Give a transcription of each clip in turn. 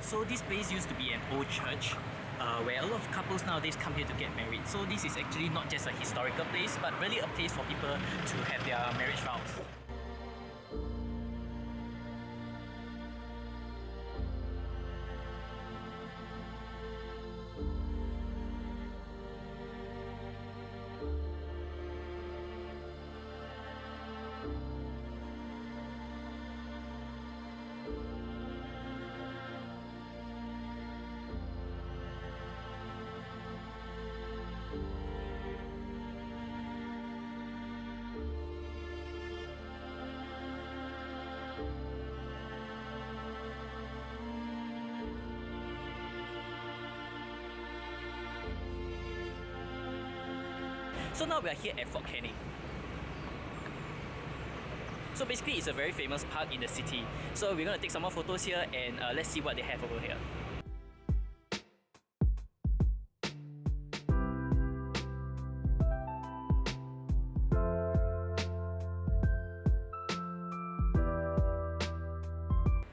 So this place used to be an old church where a lot of couples nowadays come here to get married. So this is actually not just a historical place, but really a place for people to have their marriage vows. So now we are here at Fort Canning. So basically it's a very famous park in the city. So we're gonna take some more photos here and let's see what they have over here.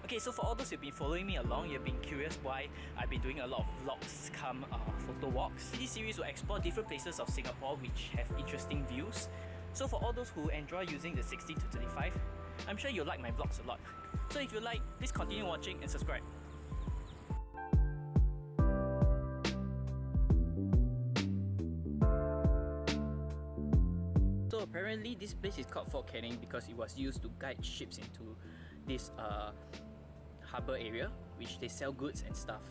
Okay, so for all those who've been following me along, you've been curious why I've been doing a lot of vlogs come photo walks. This series will explore different places of Singapore which have interesting views. So for all those who enjoy using the 16 to 35, I'm sure you'll like my vlogs a lot. So if you like, please continue watching and subscribe. So apparently this place is called Fort Canning because it was used to guide ships into this harbour area, which they sell goods and stuff.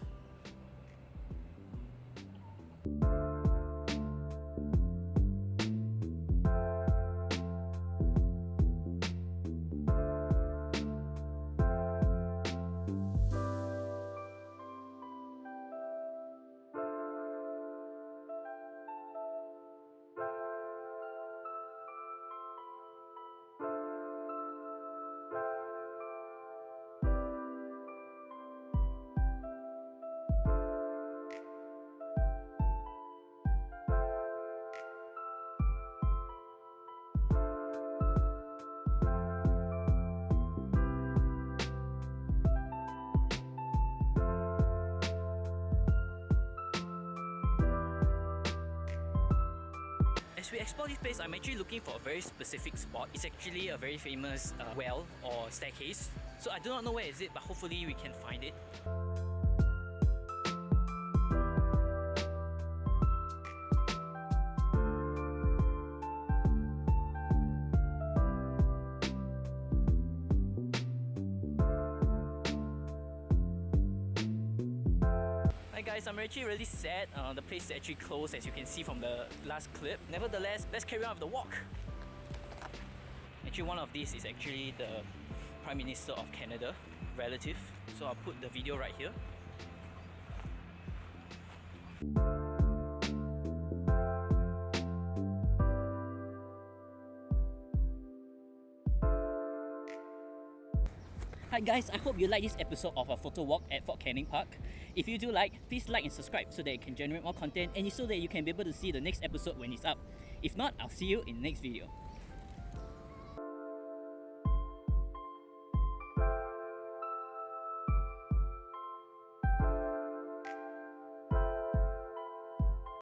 As we explore this place, I'm actually looking for a very specific spot. It's actually a very famous well or staircase. So I do not know where is it, but hopefully we can find it. Hi guys, I'm actually really sad. The place is actually closed, as you can see from the last clip. Nevertheless, let's carry on with the walk. Actually, one of these is actually the Prime Minister of Canada, relative. So I'll put the video right here. Hi guys, I hope you like this episode of a photo walk at Fort Canning Park. If you do like, please like and subscribe so that you can generate more content and so that you can be able to see the next episode when it's up. If not, I'll see you in the next video.